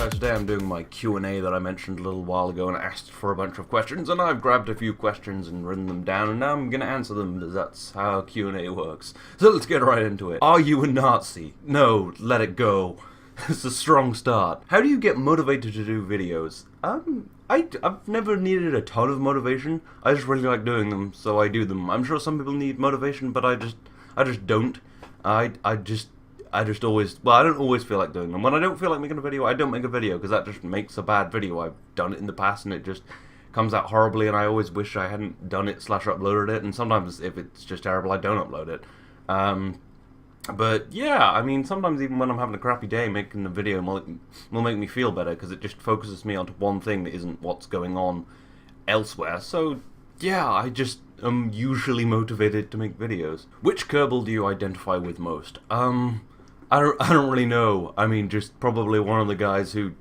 guys, today I'm doing my Q&A that I mentioned a little while ago and asked for a bunch of questions, and I've grabbed a few questions and written them down, and now I'm going to answer them, because that's how Q&A works. So let's get right into it. Are you a Nazi? No, let it go. It's a strong start. How do you get motivated to do videos? I've never needed a ton of motivation. I just really like doing them, so I do them. I'm sure some people need motivation, but I just don't. I just always, well, I don't always feel like doing them. When I don't feel like making a video, I don't make a video, because that just makes a bad video. I've done it in the past, and it just comes out horribly, and I always wish I hadn't done it / uploaded it, and sometimes if it's just terrible, I don't upload it. But yeah, I mean, sometimes even when I'm having a crappy day, making a video will make me feel better, because it just focuses me onto one thing that isn't what's going on elsewhere. So yeah, I just am usually motivated to make videos. Which Kerbal do you identify with most? I don't really know. I mean, just probably one of the guys who,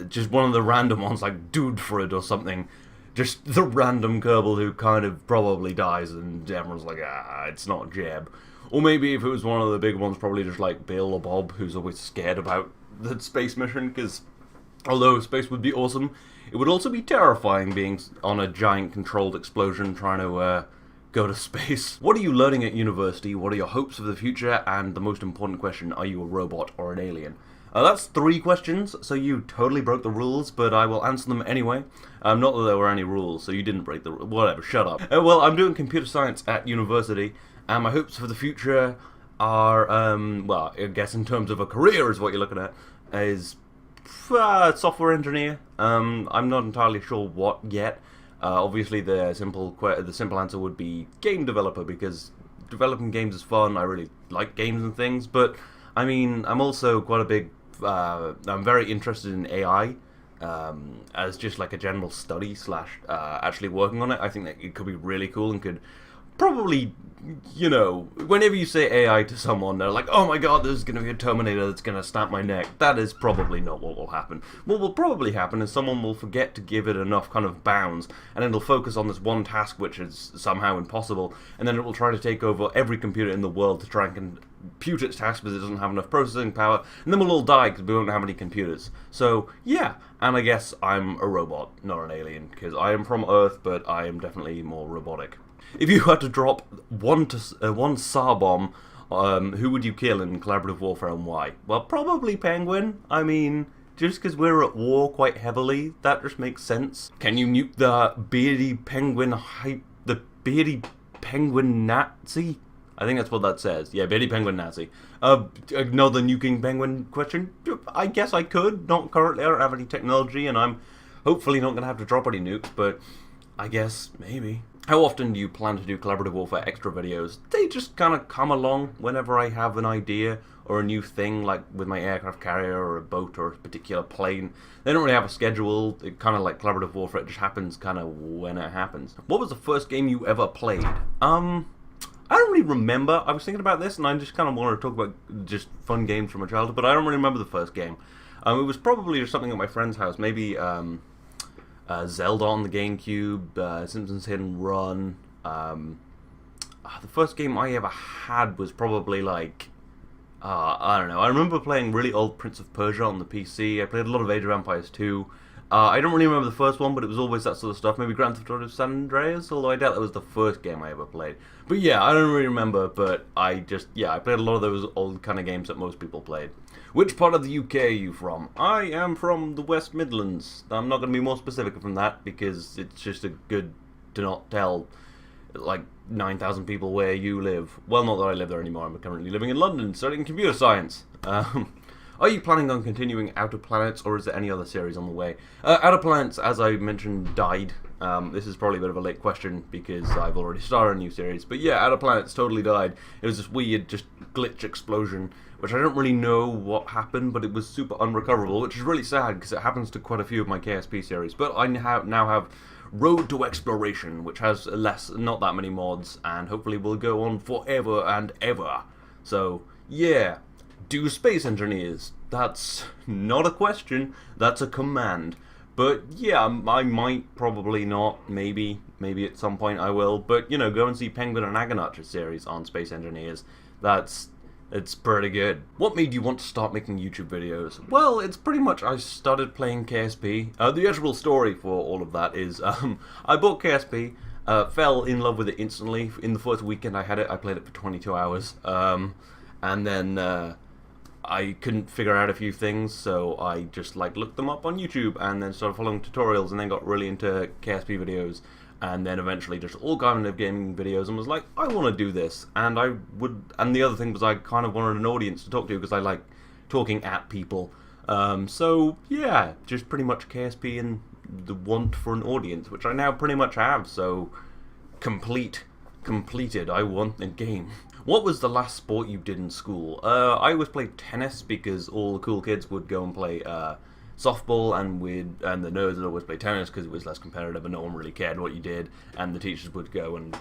just one of the random ones, like Dudefred or something. Just the random Kerbal who kind of probably dies, and everyone's like, it's not Jeb. Or maybe if it was one of the big ones, probably just like Bill or Bob, who's always scared about the space mission, because although space would be awesome, it would also be terrifying being on a giant controlled explosion trying to go to space. What are you learning at university? What are your hopes for the future? And the most important question, are you a robot or an alien? That's 3 questions, so you totally broke the rules, but I will answer them anyway. Not that there were any rules, so you didn't break the rules. Whatever, shut up. Well, I'm doing computer science at university, and my hopes for the future are, well, I guess in terms of a career is what you're looking at, is software engineer. I'm not entirely sure what yet. Obviously, the simple answer would be game developer, because developing games is fun. I really like games and things, but I mean, I'm also quite a big. I'm very interested in AI as just like a general study / actually working on it. I think that it could be really cool and could probably, you know, whenever you say AI to someone, they're like, oh my god, there's going to be a Terminator that's going to snap my neck. That is probably not what will happen. What will probably happen is someone will forget to give it enough kind of bounds, and it'll focus on this one task which is somehow impossible, and then it will try to take over every computer in the world to try and compute its task because it doesn't have enough processing power, and then we'll all die because we won't have any computers. So, yeah, and I guess I'm a robot, not an alien, because I am from Earth, but I am definitely more robotic. If you had to drop one SAR bomb, who would you kill in collaborative warfare and why? Well, probably Penguin. I mean, just because we're at war quite heavily, that just makes sense. Can you nuke the beardy penguin Nazi? I think that's what that says. Yeah, beardy penguin Nazi. Another nuking penguin question? I guess I could. Not currently. I don't have any technology, and I'm hopefully not going to have to drop any nukes, but I guess maybe. How often do you plan to do collaborative warfare extra videos? They just kind of come along whenever I have an idea or a new thing, like with my aircraft carrier or a boat or a particular plane. They don't really have a schedule. It kind of like collaborative warfare, it just happens kind of when it happens. What was the first game you ever played? I don't really remember. I was thinking about this, and I just kind of wanted to talk about just fun games from my childhood, but I don't really remember the first game. It was probably just something at my friend's house, maybe Zelda on the GameCube, Simpsons Hit and Run. The first game I ever had was probably like, I don't know. I remember playing really old Prince of Persia on the PC. I played a lot of Age of Empires 2. I don't really remember the first one, but it was always that sort of stuff. Maybe Grand Theft Auto San Andreas, although I doubt that was the first game I ever played. But yeah, I don't really remember, but I played a lot of those old kind of games that most people played. Which part of the UK are you from? I am from the West Midlands. I'm not going to be more specific from that, because it's just good to not tell, like, 9,000 people where you live. Well, not that I live there anymore. I'm currently living in London, studying computer science. Are you planning on continuing Outer Planets, or is there any other series on the way? Outer Planets, as I mentioned, died. This is probably a bit of a late question, because I've already started a new series. But yeah, Outer Planets totally died. It was this weird, just glitch explosion, which I don't really know what happened, but it was super unrecoverable, which is really sad, because it happens to quite a few of my KSP series. But I now have Road to Exploration, which has not that many mods, and hopefully will go on forever and ever. So, yeah. Do space engineers? That's not a question, that's a command. But yeah, I might, probably not, maybe at some point I will. But, you know, go and see Penguin and Agonach's series on space engineers. That's It's pretty good. What made you want to start making YouTube videos? Well, it's pretty much I started playing KSP. The actual story for all of that is I bought KSP, fell in love with it instantly. In the first weekend I had it, I played it for 22 hours. And then I couldn't figure out a few things, so I just like looked them up on YouTube and then started following tutorials and then got really into KSP videos. And then eventually just all kind of gaming videos and was like, I want to do this. And the other thing was I kind of wanted an audience to talk to because I like talking at people. So yeah, just pretty much KSP and the want for an audience, which I now pretty much have. So completed, I want a game. What was the last sport you did in school? I always played tennis because all the cool kids would go and play softball, and the nerds would always play tennis because it was less competitive and no one really cared what you did, and the teachers would go and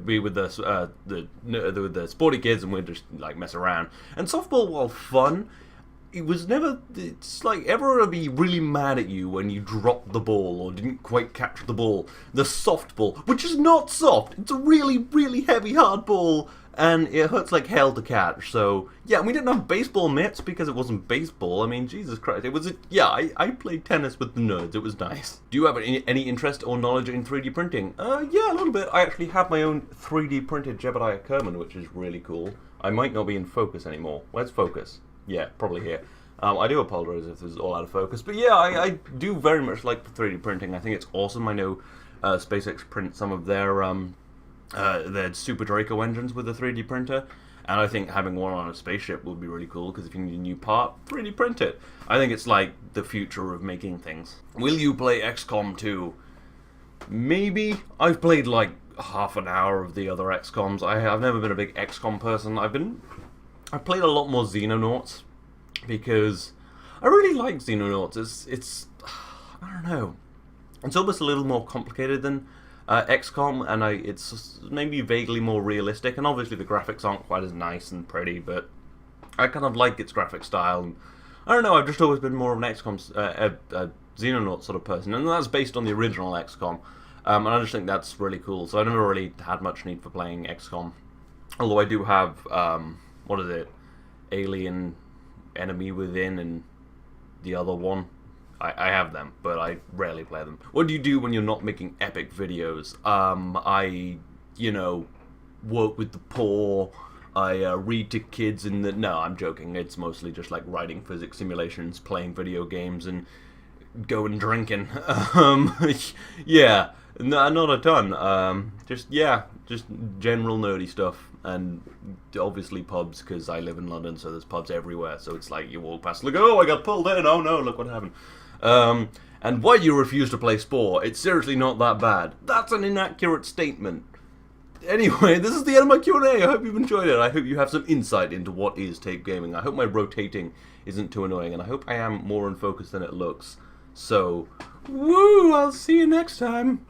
be with the sporty kids and we'd just like mess around. And softball, while fun, it's like everyone would be really mad at you when you dropped the ball or didn't quite catch the ball. The softball, which is not soft, it's a really, really heavy, hard ball, and it hurts like hell to catch. So yeah, we didn't have baseball mitts because it wasn't baseball. I mean, Jesus Christ, I played tennis with the nerds. It was nice. Do you have any interest or knowledge in 3D printing? Yeah, a little bit. I actually have my own 3D printed Jebediah Kerbal, which is really cool. I might not be in focus anymore. Where's focus? Yeah, probably here. I do apologize if this is all out of focus, but yeah, I do very much like 3D printing. I think it's awesome. I know SpaceX print some of their Super Draco engines with a 3D printer, and I think having one on a spaceship would be really cool because if you need a new part, 3D print it. I think it's like the future of making things. Will you play Xcom 2? Maybe. I've played like half an hour of the other Xcoms. I've never been a big Xcom person. I've played a lot more Xenonauts because I really like Xenonauts. It's I don't know. It's almost a little more complicated than XCOM, and it's maybe vaguely more realistic, and obviously the graphics aren't quite as nice and pretty, but I kind of like its graphic style, and I don't know, I've just always been more of an Xeronaut sort of person, and that's based on the original XCOM, and I just think that's really cool, so I never really had much need for playing XCOM, although I do have, what is it, Alien, Enemy Within, and the other one. I have them, but I rarely play them. What do you do when you're not making epic videos? I work with the poor, I read to kids in the... No, I'm joking. It's mostly just like writing physics simulations, playing video games, and going drinking. Yeah, no, not a ton. Just general nerdy stuff. And obviously pubs, because I live in London, so there's pubs everywhere. So it's like you walk past, like, oh, I got pulled in, oh no, look what happened. And why you refuse to play Spore? It's seriously not that bad. That's an inaccurate statement. Anyway, this is the end of my Q&A. I hope you've enjoyed it. I hope you have some insight into what is tape gaming. I hope my rotating isn't too annoying, and I hope I am more in focus than it looks. So, woo, I'll see you next time.